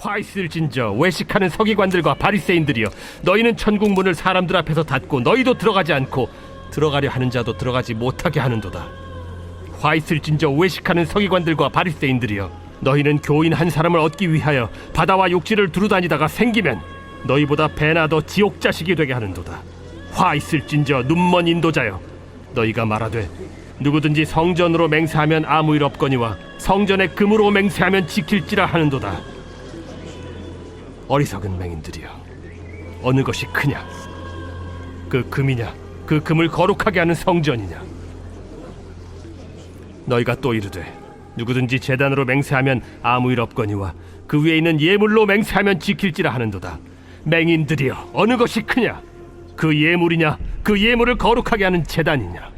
화 있을진저 외식하는 서기관들과 바리새인들이여, 너희는 천국 문을 사람들 앞에서 닫고 너희도 들어가지 않고 들어가려 하는 자도 들어가지 못하게 하는도다. 화 있을진저 외식하는 서기관들과 바리새인들이여, 너희는 교인 한 사람을 얻기 위하여 바다와 육지를 두루다니다가 생기면 너희보다 배나 더 지옥 자식이 되게 하는도다. 화 있을진저 눈먼 인도자여, 너희가 말하되 누구든지 성전으로 맹세하면 아무 일 없거니와 성전에 금으로 맹세하면 지킬지라 하는도다. 어리석은 맹인들이여, 어느 것이 크냐? 그 금이냐? 그 금을 거룩하게 하는 성전이냐? 너희가 또 이르되 누구든지 제단으로 맹세하면 아무 일 없거니와 그 위에 있는 예물로 맹세하면 지킬지라 하는도다. 맹인들이여, 어느 것이 크냐? 그 예물이냐? 그 예물을 거룩하게 하는 제단이냐?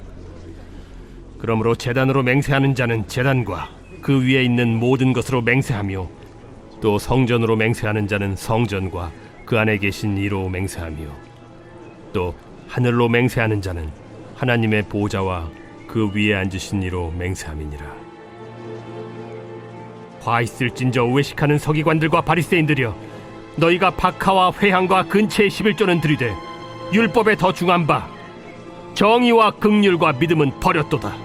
그러므로 제단으로 맹세하는 자는 제단과 그 위에 있는 모든 것으로 맹세하며, 또 성전으로 맹세하는 자는 성전과 그 안에 계신 이로 맹세하며, 또 하늘로 맹세하는 자는 하나님의 보좌와 그 위에 앉으신 이로 맹세함이니라. 화 있을진저 외식하는 서기관들과 바리새인들이여, 너희가 박하와 회향과 근체의 11조는 들이되 율법에 더 중한 바 정의와 긍휼과 믿음은 버렸도다.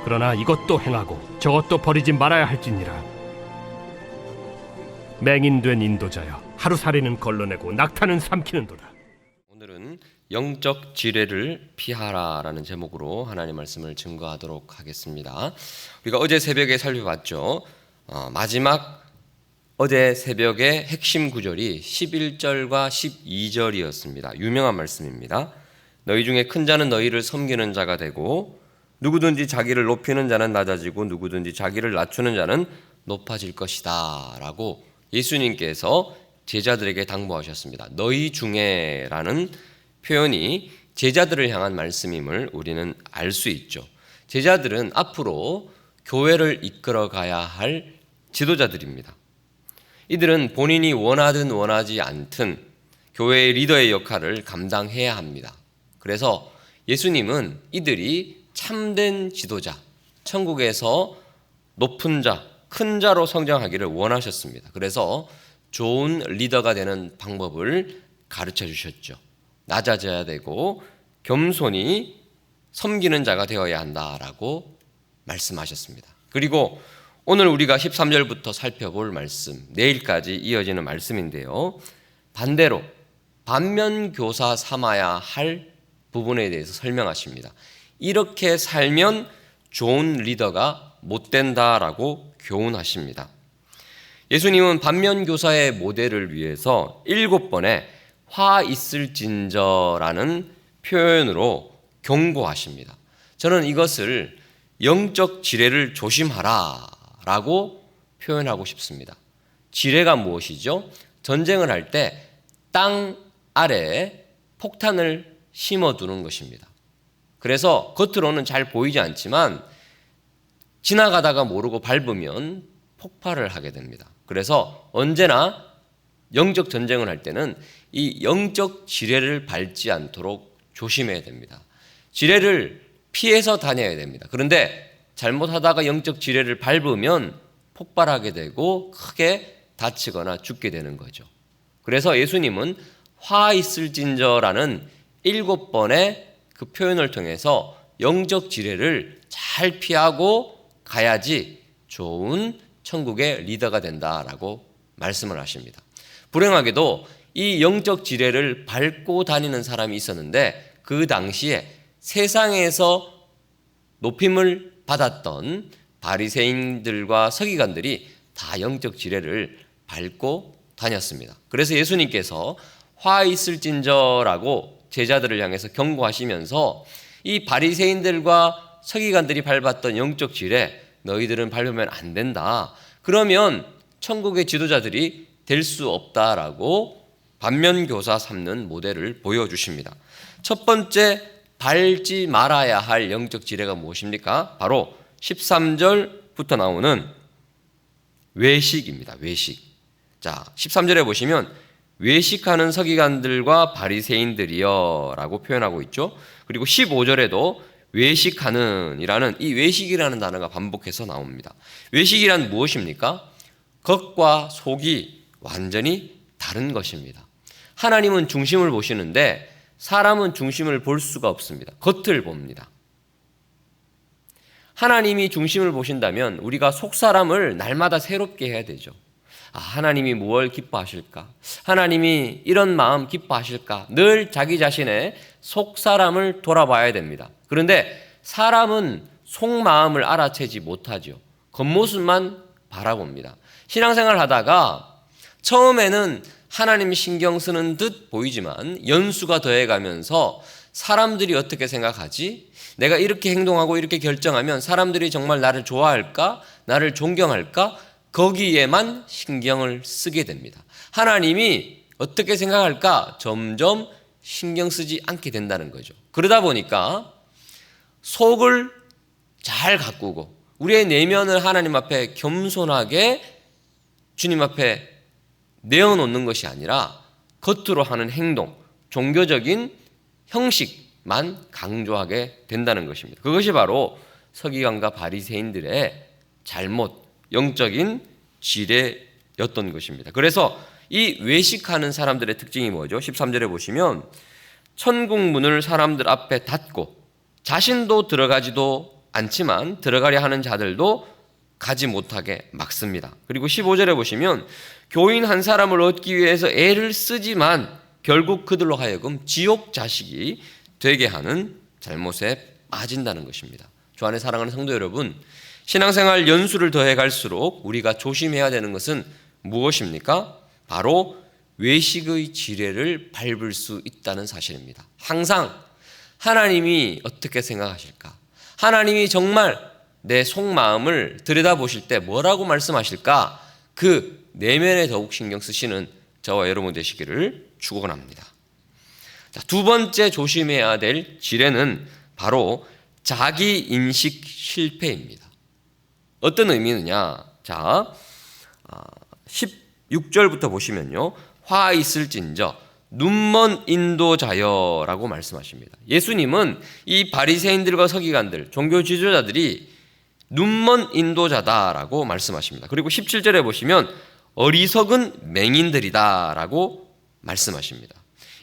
그러나 이것도 행하고 저것도 버리지 말아야 할지니라. 맹인된 인도자여, 하루살이는 걸러내고 낙타는 삼키는도다. 오늘은 영적 지뢰를 피하라라는 제목으로 하나님 말씀을 증거하도록 하겠습니다. 우리가 어제 새벽에 살펴봤죠. 마지막 어제 새벽의 핵심 구절이 11절과 12절이었습니다. 유명한 말씀입니다. 너희 중에 큰 자는 너희를 섬기는 자가 되고 누구든지 자기를 높이는 자는 낮아지고 누구든지 자기를 낮추는 자는 높아질 것이다 라고 예수님께서 제자들에게 당부하셨습니다. 너희 중에 라는 표현이 제자들을 향한 말씀임을 우리는 알 수 있죠. 제자들은 앞으로 교회를 이끌어 가야 할 지도자들입니다. 이들은 본인이 원하든 원하지 않든 교회의 리더의 역할을 감당해야 합니다. 그래서 예수님은 이들이 참된 지도자, 천국에서 높은 자, 큰 자로 성장하기를 원하셨습니다. 그래서 좋은 리더가 되는 방법을 가르쳐 주셨죠. 낮아져야 되고 겸손히 섬기는 자가 되어야 한다라고 말씀하셨습니다. 그리고 오늘 우리가 13절부터 살펴볼 말씀, 내일까지 이어지는 말씀인데요, 반대로 반면교사 삼아야 할 부분에 대해서 설명하십니다. 이렇게 살면 좋은 리더가 못 된다라고 교훈하십니다. 예수님은 반면교사의 모델을 위해서 7번의 화 있을진저라는 표현으로 경고하십니다. 저는 이것을 영적 지뢰를 조심하라 라고 표현하고 싶습니다. 지뢰가 무엇이죠? 전쟁을 할 때 땅 아래에 폭탄을 심어두는 것입니다. 그래서 겉으로는 잘 보이지 않지만 지나가다가 모르고 밟으면 폭발을 하게 됩니다. 그래서 언제나 영적 전쟁을 할 때는 이 영적 지뢰를 밟지 않도록 조심해야 됩니다. 지뢰를 피해서 다녀야 됩니다. 그런데 잘못하다가 영적 지뢰를 밟으면 폭발하게 되고 크게 다치거나 죽게 되는 거죠. 그래서 예수님은 화 있을진저라는 7번의 그 표현을 통해서 영적 지뢰를 잘 피하고 가야지 좋은 천국의 리더가 된다라고 말씀을 하십니다. 불행하게도 이 영적 지뢰를 밟고 다니는 사람이 있었는데 그 당시에 세상에서 높임을 받았던 바리새인들과 서기관들이 다 영적 지뢰를 밟고 다녔습니다. 그래서 예수님께서 화 있을진저라고 제자들을 향해서 경고하시면서 이 바리새인들과 서기관들이 밟았던 영적 지뢰, 너희들은 밟으면 안 된다. 그러면 천국의 지도자들이 될 수 없다라고 반면교사 삼는 모델을 보여주십니다. 첫 번째 밟지 말아야 할 영적 지뢰가 무엇입니까? 바로 13절부터 나오는 외식입니다. 외식. 자, 13절에 보시면 외식하는 서기관들과 바리새인들이여 라고 표현하고 있죠. 그리고 15절에도 외식하는 이라는 이 외식이라는 단어가 반복해서 나옵니다. 외식이란 무엇입니까? 겉과 속이 완전히 다른 것입니다. 하나님은 중심을 보시는데 사람은 중심을 볼 수가 없습니다. 겉을 봅니다. 하나님이 중심을 보신다면 우리가 속사람을 날마다 새롭게 해야 되죠. 하나님이 무엇을 기뻐하실까? 하나님이 이런 마음 기뻐하실까? 늘 자기 자신의 속사람을 돌아봐야 됩니다. 그런데 사람은 속마음을 알아채지 못하죠. 겉모습만 바라봅니다. 신앙생활 하다가 처음에는 하나님이 신경 쓰는 듯 보이지만 연수가 더해가면서 사람들이 어떻게 생각하지? 내가 이렇게 행동하고 이렇게 결정하면 사람들이 정말 나를 좋아할까? 나를 존경할까? 거기에만 신경을 쓰게 됩니다. 하나님이 어떻게 생각할까? 점점 신경 쓰지 않게 된다는 거죠. 그러다 보니까 속을 잘 가꾸고 우리의 내면을 하나님 앞에 겸손하게 주님 앞에 내어놓는 것이 아니라 겉으로 하는 행동, 종교적인 형식만 강조하게 된다는 것입니다. 그것이 바로 서기관과 바리새인들의 잘못, 영적인 지뢰였던 것입니다. 그래서 이 외식하는 사람들의 특징이 뭐죠? 13절에 보시면 천국 문을 사람들 앞에 닫고 자신도 들어가지도 않지만 들어가려 하는 자들도 가지 못하게 막습니다. 그리고 15절에 보시면 교인 한 사람을 얻기 위해서 애를 쓰지만 결국 그들로 하여금 지옥 자식이 되게 하는 잘못에 빠진다는 것입니다. 주 안에 사랑하는 성도 여러분, 신앙생활 연수를 더해 갈수록 우리가 조심해야 되는 것은 무엇입니까? 바로 외식의 지뢰를 밟을 수 있다는 사실입니다. 항상 하나님이 어떻게 생각하실까? 하나님이 정말 내 속마음을 들여다보실 때 뭐라고 말씀하실까? 그 내면에 더욱 신경 쓰시는 저와 여러분 되시기를 축원합니다. 두 번째 조심해야 될 지뢰는 바로 자기 인식 실패입니다. 어떤 의미느냐? 자, 16절부터 보시면요. 화 있을진저 눈먼 인도자여라고 말씀하십니다. 예수님은 이 바리새인들과 서기관들, 종교 지도자들이 눈먼 인도자다라고 말씀하십니다. 그리고 17절에 보시면 어리석은 맹인들이다라고 말씀하십니다.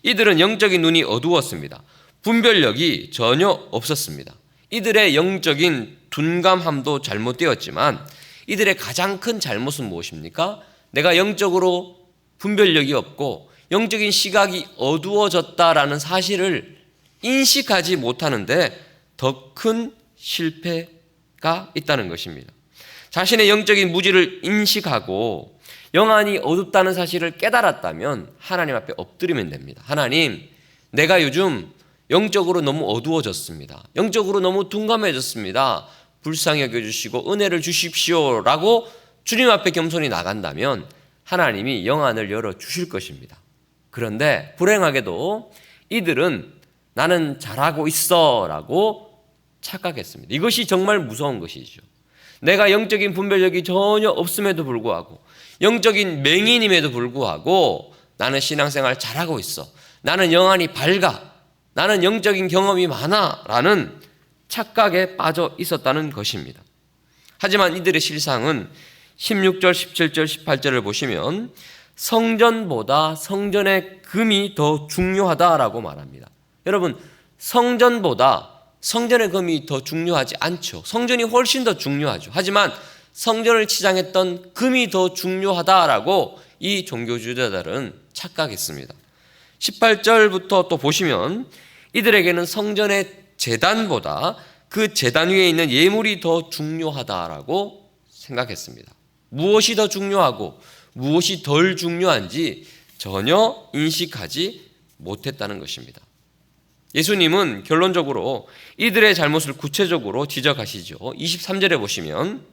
이들은 영적인 눈이 어두웠습니다. 분별력이 전혀 없었습니다. 이들의 영적인 둔감함도 잘못되었지만 이들의 가장 큰 잘못은 무엇입니까? 내가 영적으로 분별력이 없고 영적인 시각이 어두워졌다라는 사실을 인식하지 못하는데 더 큰 실패가 있다는 것입니다. 자신의 영적인 무지를 인식하고 영안이 어둡다는 사실을 깨달았다면 하나님 앞에 엎드리면 됩니다. 하나님, 내가 요즘 영적으로 너무 어두워졌습니다. 영적으로 너무 둔감해졌습니다. 불쌍히 여겨주시고 은혜를 주십시오라고 주님 앞에 겸손히 나간다면 하나님이 영안을 열어주실 것입니다. 그런데 불행하게도 이들은 나는 잘하고 있어 라고 착각했습니다. 이것이 정말 무서운 것이죠. 내가 영적인 분별력이 전혀 없음에도 불구하고 영적인 맹인임에도 불구하고 나는 신앙생활 잘하고 있어. 나는 영안이 밝아. 나는 영적인 경험이 많아 라는 착각에 빠져 있었다는 것입니다. 하지만 이들의 실상은 16절, 17절, 18절을 보시면 성전보다 성전의 금이 더 중요하다라고 말합니다. 여러분, 성전보다 성전의 금이 더 중요하지 않죠. 성전이 훨씬 더 중요하죠. 하지만 성전을 치장했던 금이 더 중요하다라고 이 종교주의자들은 착각했습니다. 18절부터 또 보시면 이들에게는 성전의 제단보다 그 제단 위에 있는 예물이 더 중요하다라고 생각했습니다. 무엇이 더 중요하고 무엇이 덜 중요한지 전혀 인식하지 못했다는 것입니다. 예수님은 결론적으로 이들의 잘못을 구체적으로 지적하시죠. 23절에 보시면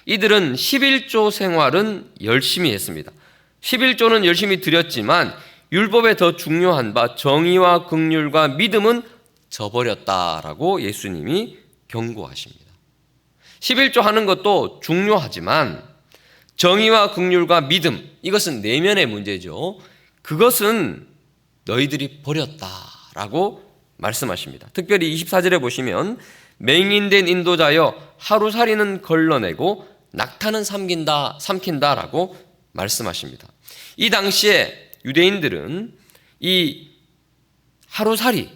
이들은 11조 생활은 열심히 했습니다. 11조는 열심히 드렸지만 율법에 더 중요한 바 정의와 긍휼과 믿음은 저버렸다라고 예수님이 경고하십니다. 11조 하는 것도 중요하지만 정의와 긍휼과 믿음, 이것은 내면의 문제죠. 그것은 너희들이 버렸다라고 말씀하십니다. 특별히 24절에 보시면 맹인된 인도자여 하루살이는 걸러내고 낙타는 삼킨다라고 말씀하십니다. 이 당시에 유대인들은 이 하루살이,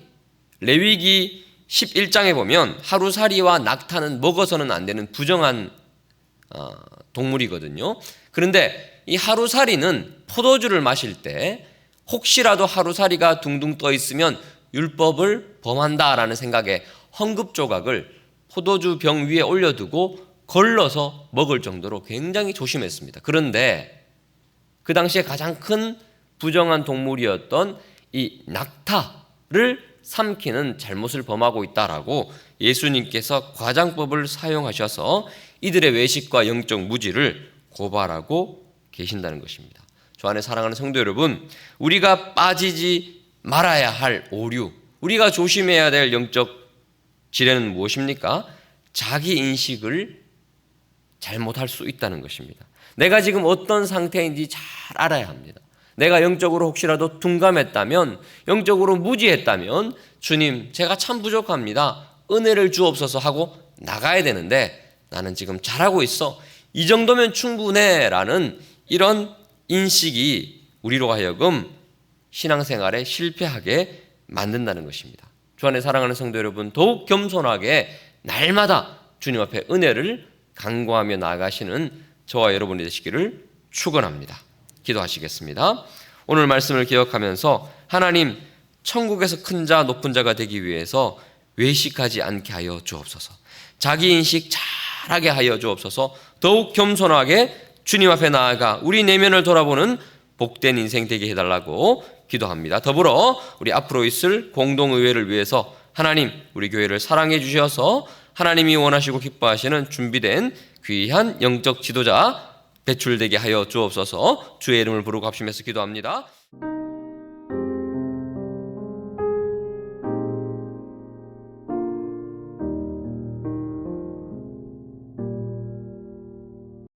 레위기 11장에 보면 하루살이와 낙타는 먹어서는 안 되는 부정한 동물이거든요. 그런데 이 하루살이는 포도주를 마실 때 혹시라도 하루살이가 둥둥 떠 있으면 율법을 범한다라는 생각에 헝겊 조각을 포도주 병 위에 올려두고 걸러서 먹을 정도로 굉장히 조심했습니다. 그런데 그 당시에 가장 큰 부정한 동물이었던 이 낙타를 삼키는 잘못을 범하고 있다라고 예수님께서 과장법을 사용하셔서 이들의 외식과 영적 무지를 고발하고 계신다는 것입니다. 저 안에 사랑하는 성도 여러분, 우리가 빠지지 말아야 할 오류, 우리가 조심해야 될 영적 지뢰는 무엇입니까? 자기 인식을 잘못할 수 있다는 것입니다. 내가 지금 어떤 상태인지 잘 알아야 합니다. 내가 영적으로 혹시라도 둔감했다면, 영적으로 무지했다면 주님, 제가 참 부족합니다. 은혜를 주옵소서 하고 나가야 되는데 나는 지금 잘하고 있어. 이 정도면 충분해 라는 이런 인식이 우리로 하여금 신앙생활에 실패하게 만든다는 것입니다. 주 안에 사랑하는 성도 여러분, 더욱 겸손하게 날마다 주님 앞에 은혜를 간구하며 나아가시는 저와 여러분이 되시기를 축원합니다. 기도하시겠습니다. 오늘 말씀을 기억하면서 하나님, 천국에서 큰 자 높은 자가 되기 위해서 외식하지 않게 하여 주옵소서. 자기 인식 잘하게 하여 주옵소서. 더욱 겸손하게 주님 앞에 나아가 우리 내면을 돌아보는 복된 인생 되게 해달라고 기도합니다. 더불어 우리 앞으로 있을 공동의회를 위해서 하나님, 우리 교회를 사랑해 주셔서 하나님이 원하시고 기뻐하시는 준비된 귀한 영적 지도자 배출되게 하여 주옵소서. 주의 이름을 부르고 합심해서 기도합니다.